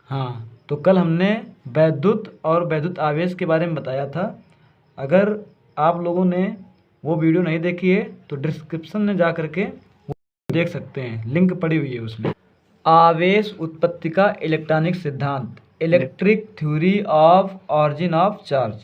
हाँ, तो कल हमने वैद्युत और वैद्युत आवेश के बारे में बताया था। अगर आप लोगों ने वो वीडियो नहीं देखी है तो डिस्क्रिप्शन में जा करके वो देख सकते हैं, लिंक पड़ी हुई है उसमें। आवेश उत्पत्ति का इलेक्ट्रॉनिक सिद्धांत, electric theory of origin of charge.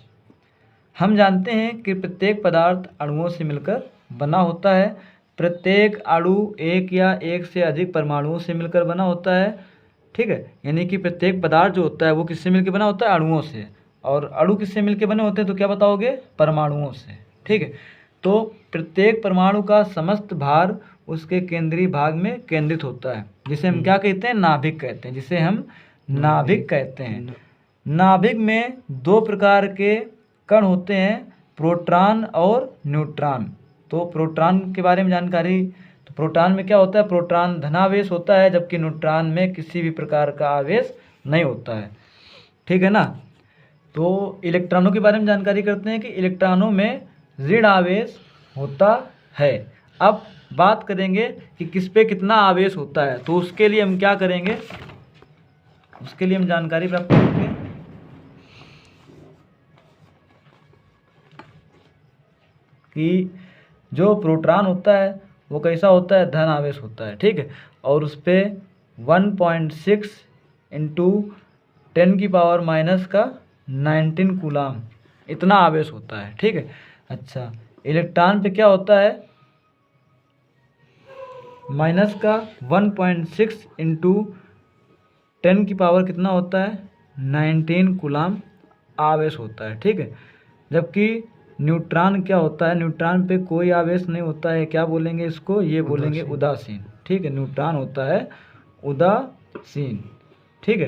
हम जानते हैं कि प्रत्येक पदार्थ अणुओं से मिलकर बना होता है। प्रत्येक अणु एक या एक से अधिक परमाणुओं से मिलकर बना होता है। ठीक है, यानी कि प्रत्येक पदार्थ जो होता है वो किससे मिलकर बना होता है? अणुओं से। और अणु किससे मिलकर बने होते हैं तो क्या बताओगे? परमाणुओं से। ठीक है, तो प्रत्येक परमाणु का समस्त भार उसके केंद्रीय भाग में केंद्रित होता है, जिसे हम क्या कहते हैं? नाभिक कहते हैं, जिसे हम नाभिक कहते हैं। नाभिक में दो प्रकार के कण होते हैं, प्रोटॉन और न्यूट्रॉन। तो प्रोटॉन के बारे में जानकारी, तो प्रोटॉन में क्या होता है? प्रोटॉन धनावेश होता है, जबकि न्यूट्रॉन में किसी भी प्रकार का आवेश नहीं होता है। ठीक है ना। तो इलेक्ट्रॉनों के बारे में जानकारी करते हैं कि इलेक्ट्रॉनों में ऋण आवेश होता है। अब बात करेंगे कि किस पे कितना आवेश होता है, तो उसके लिए हम क्या करेंगे? उसके लिए हम जानकारी प्राप्त करेंगे कि जो प्रोटॉन होता है वो कैसा होता है? धन आवेश होता है। ठीक है, और उस पर 1.6 इंटू 10⁻⁻19 कूलाम इतना आवेश होता है। ठीक है, अच्छा, इलेक्ट्रॉन पे क्या होता है? माइनस का 1.6 इंटू 10⁻कितना होता है? 19 कूलाम आवेश होता है। ठीक है, जबकि न्यूट्रॉन क्या होता है? न्यूट्रॉन पे कोई आवेश नहीं होता है। क्या बोलेंगे इसको? ये बोलेंगे उदासीन। ठीक है, न्यूट्रॉन होता है उदासीन। ठीक है,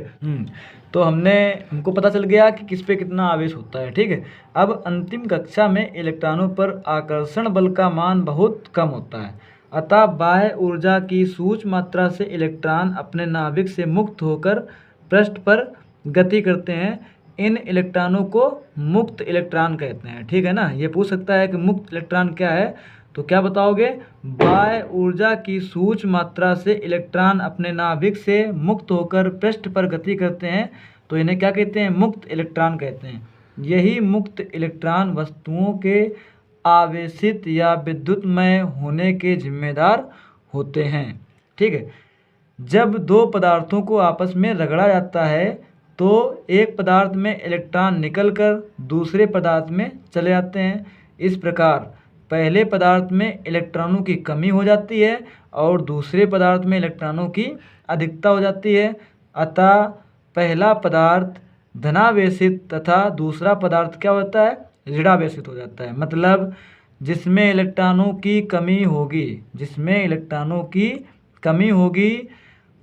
तो हमको पता चल गया कि किस पे कितना आवेश होता है। ठीक है, अब अंतिम कक्षा में इलेक्ट्रॉनों पर आकर्षण बल का मान बहुत कम होता है, अतः बाह्य ऊर्जा की सूक्ष्म मात्रा से इलेक्ट्रॉन अपने नाभिक से मुक्त होकर पृष्ठ पर गति करते हैं। इन इलेक्ट्रॉनों को मुक्त इलेक्ट्रॉन कहते हैं। ठीक है ना, ये पूछ सकता है कि मुक्त इलेक्ट्रॉन क्या है, तो क्या बताओगे? बाह्य ऊर्जा की सूक्ष्म मात्रा से इलेक्ट्रॉन अपने नाभिक से मुक्त होकर पृष्ठ पर गति करते हैं, तो इन्हें क्या कहते हैं? मुक्त इलेक्ट्रॉन कहते हैं। यही मुक्त इलेक्ट्रॉन वस्तुओं के आवेशित या विद्युतमय होने के जिम्मेदार होते हैं। ठीक है, जब दो पदार्थों को आपस में रगड़ा जाता है तो एक पदार्थ में इलेक्ट्रॉन निकलकर दूसरे पदार्थ में चले जाते हैं। इस प्रकार पहले पदार्थ में इलेक्ट्रॉनों की कमी हो जाती है और दूसरे पदार्थ में इलेक्ट्रॉनों की अधिकता हो जाती है। अतः पहला पदार्थ धनावेशित तथा दूसरा पदार्थ क्या होता है? ऋणावेशित हो जाता है। मतलब जिसमें इलेक्ट्रॉनों की कमी होगी, जिसमें इलेक्ट्रॉनों की कमी होगी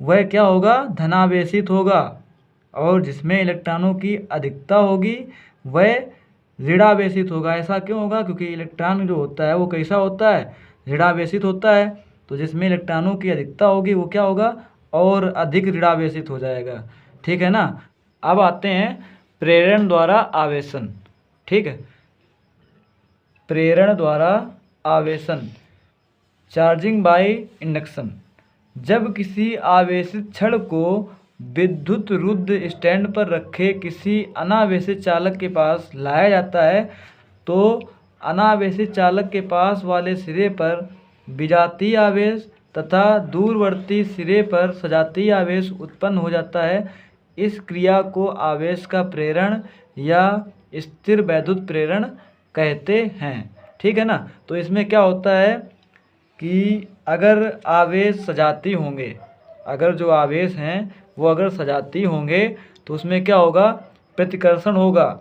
वह क्या होगा? धनावेशित होगा, और जिसमें इलेक्ट्रॉनों की अधिकता होगी वह ऋणावेशित होगा। ऐसा क्यों होगा? क्योंकि इलेक्ट्रॉन जो होता है वो कैसा होता है? ऋणावेशित होता है। तो जिसमें इलेक्ट्रॉनों की अधिकता होगी वो क्या होगा? और अधिक ऋणावेशित हो जाएगा। ठीक है ना। अब आते हैं प्रेरण द्वारा आवेशन। ठीक है, प्रेरण द्वारा आवेशन, चार्जिंग बाय इंडक्शन। जब किसी आवेशित छड़ को विद्युत रुद्ध स्टैंड पर रखे किसी अनावेशित चालक के पास लाया जाता है तो अनावेशित चालक के पास वाले सिरे पर विजातीय आवेश तथा दूरवर्ती सिरे पर सजातीय आवेश उत्पन्न हो जाता है। इस क्रिया को आवेश का प्रेरण या स्थिर वैद्युत प्रेरण कहते हैं। ठीक है ना। तो इसमें क्या होता है कि अगर आवेश सजाती होंगे, अगर जो आवेश हैं वो अगर सजाती होंगे तो उसमें क्या होगा? प्रतिकर्षण होगा।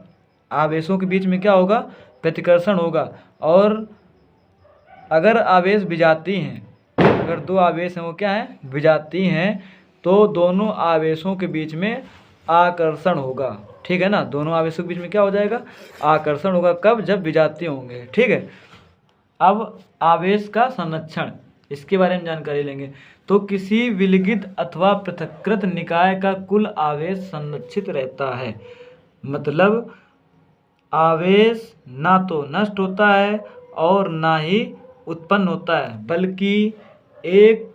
आवेशों के बीच में क्या होगा? प्रतिकर्षण होगा। और अगर आवेश विजाती हैं, अगर दो आवेश हैं वो क्या हैं? विजाती हैं, तो दोनों आवेशों के बीच में आकर्षण होगा। ठीक है ना, दोनों आवेशों के बीच में क्या हो जाएगा? आकर्षण होगा। कब? जब विजाती होंगे। ठीक है, अब आवेश का संरक्षण, इसके बारे में जानकारी लेंगे। तो किसी विलगित अथवा पृथक्कृत निकाय का कुल आवेश संरक्षित रहता है। मतलब आवेश ना तो नष्ट होता है और ना ही उत्पन्न होता है, बल्कि एक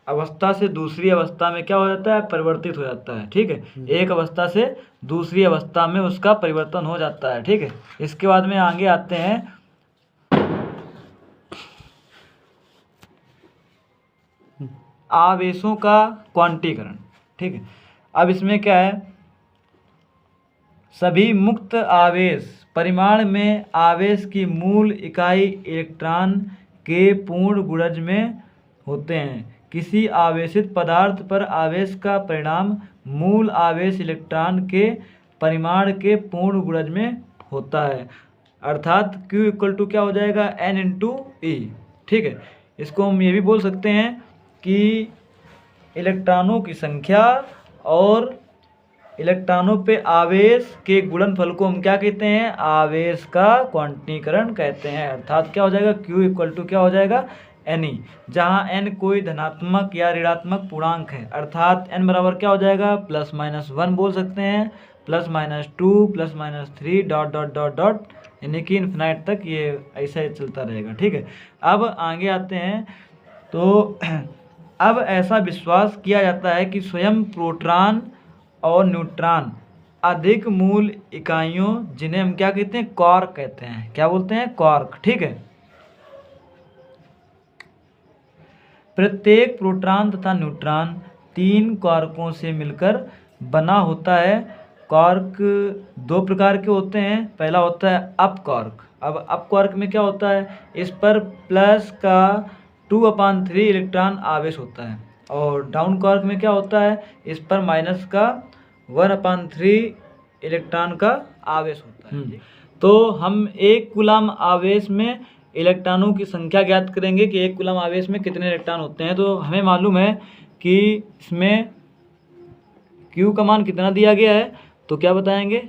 अवस्था से दूसरी अवस्था में क्या हो जाता है, परिवर्तित हो जाता है। ठीक है, एक अवस्था से दूसरी अवस्था में उसका परिवर्तन हो जाता है। ठीक है, इसके बाद में आगे आते हैं आवेशों का क्वांटीकरण। ठीक है, अब इसमें क्या है, सभी मुक्त आवेश परिमाण में आवेश की मूल इकाई इलेक्ट्रॉन के पूर्ण गुणज में होते हैं। किसी आवेशित पदार्थ पर आवेश का परिणाम मूल आवेश इलेक्ट्रॉन के परिमाण के पूर्ण गुणज में होता है, अर्थात Q इक्वल टू क्या हो जाएगा, N इंटू E। ठीक है, इसको हम ये भी बोल सकते हैं कि इलेक्ट्रॉनों की संख्या और इलेक्ट्रॉनों पे आवेश के गुणनफल को हम क्या कहते हैं, आवेश का क्वांटीकरण कहते हैं। अर्थात क्या हो जाएगा, Q इक्वल टू क्या हो जाएगा, Ne, जहाँ n कोई धनात्मक या ऋणात्मक पूर्णांक है, अर्थात n बराबर क्या हो जाएगा, +-1 बोल सकते हैं, +-2 +-3 डॉट डॉट डॉट डॉट, यानी कि इन्फिनाइट तक ये ऐसा ही चलता रहेगा। ठीक है, अब आगे आते हैं तो अब ऐसा विश्वास किया जाता है कि स्वयं प्रोटॉन और न्यूट्रॉन अधिक मूल इकाइयों, जिन्हें हम क्या कहते हैं, क्वार्क कहते हैं। क्या बोलते हैं, क्वार्क। ठीक है, प्रत्येक प्रोटॉन तथा न्यूट्रॉन 3 क्वार्कों से मिलकर बना होता है। क्वार्क 2 प्रकार के होते हैं। पहला होता है अप क्वार्क। अब अप क्वार्क में क्या होता है, इस पर प्लस का 2/3 इलेक्ट्रॉन आवेश होता है, और डाउन क्वार्क में क्या होता है, इस पर माइनस का 1/3 इलेक्ट्रॉन का आवेश होता है। तो हम 1 कूलम आवेश में इलेक्ट्रॉनों की संख्या ज्ञात करेंगे कि 1 कूलम आवेश में कितने इलेक्ट्रॉन होते हैं। तो हमें मालूम है कि इसमें Q का मान कितना दिया गया है, तो क्या बताएंगे,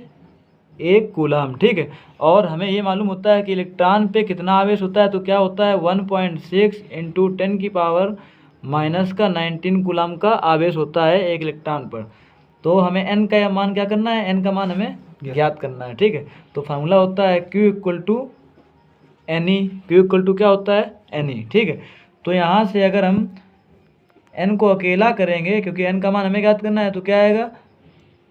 1 कूलम। ठीक है, और हमें ये मालूम होता है कि इलेक्ट्रॉन पे कितना आवेश होता है, तो क्या होता है, 1.6 × 10⁻⁻⁻19 कूलम का आवेश होता है एक इलेक्ट्रॉन पर। तो हमें n का मान क्या करना है, n का मान हमें ज्ञात करना है। ठीक है, तो फार्मूला होता है Q equal to Ne। Q equal to क्या होता है, Ne। ठीक है, तो यहाँ से अगर हम n को अकेला करेंगे, क्योंकि n का मान हमें ज्ञात करना है, तो क्या आएगा,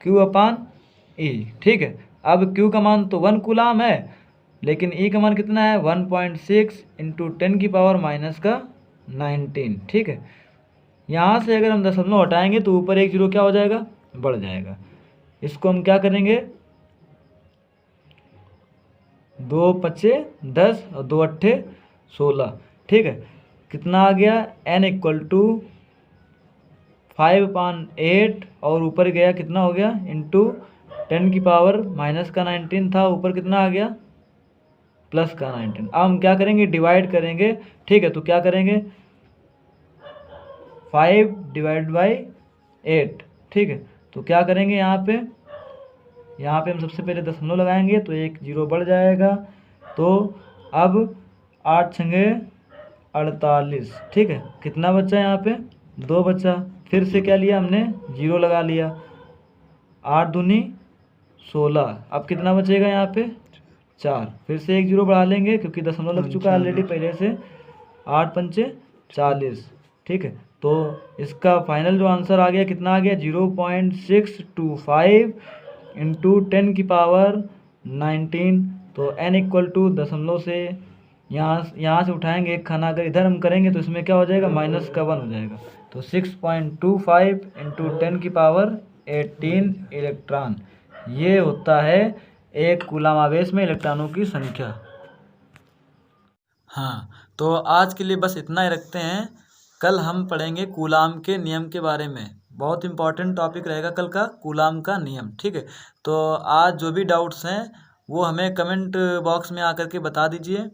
Q/E। ठीक है, अब Q का मान तो 1 कूलम है, लेकिन E का मान कितना है, 1.6 × 10⁻⁻19। ठीक है, यहाँ से अगर हम दशमलव हटाएंगे तो ऊपर एक जीरो क्या हो जाएगा, बढ़ जाएगा। इसको हम क्या करेंगे, 2 × 5 = 10 और 2 × 8 = 16। ठीक है, कितना आ गया, n इक्वल टू 5/8 और ऊपर गया कितना हो गया, इंटू 10⁻⁻19 था, ऊपर कितना आ गया, +19। अब हम क्या करेंगे, डिवाइड करेंगे। ठीक है, तो क्या करेंगे, 5/8। ठीक है, तो क्या करेंगे, यहाँ पे हम सबसे पहले दशमलव लगाएंगे तो एक जीरो बढ़ जाएगा। तो अब 8 × 48। ठीक है, कितना बचा यहाँ पे, 2 बचा। फिर से क्या लिया हमने, जीरो लगा लिया, 8 दूनी 16। अब कितना बचेगा यहाँ पे, 4। फिर से एक जीरो बढ़ा लेंगे, क्योंकि दशमलव लग चुका है ऑलरेडी पहले से। 8 × 5 = 40। ठीक है, तो इसका फाइनल जो आंसर आ गया, कितना आ गया, 0.625 × 10⁻19। तो n इक्वल टू दशमलव से यहाँ से उठाएंगे एक खाना, अगर इधर हम करेंगे तो इसमें क्या हो जाएगा, -1 हो जाएगा। तो 6.25 × 10⁻18 इलेक्ट्रॉन, ये होता है 1 कूलम आवेश में इलेक्ट्रॉनों की संख्या। हाँ, तो आज के लिए बस इतना ही रखते हैं। कल हम पढ़ेंगे कूलम के नियम के बारे में। बहुत इंपॉर्टेंट टॉपिक रहेगा कल का, कूलम का नियम। ठीक है, तो आज जो भी डाउट्स हैं वो हमें कमेंट बॉक्स में आकर के बता दीजिए,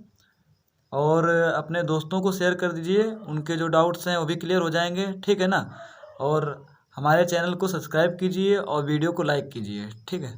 और अपने दोस्तों को शेयर कर दीजिए, उनके जो डाउट्स हैं वो भी क्लियर हो जाएंगे। ठीक है ना, और हमारे चैनल को सब्सक्राइब कीजिए और वीडियो को लाइक कीजिए। ठीक है।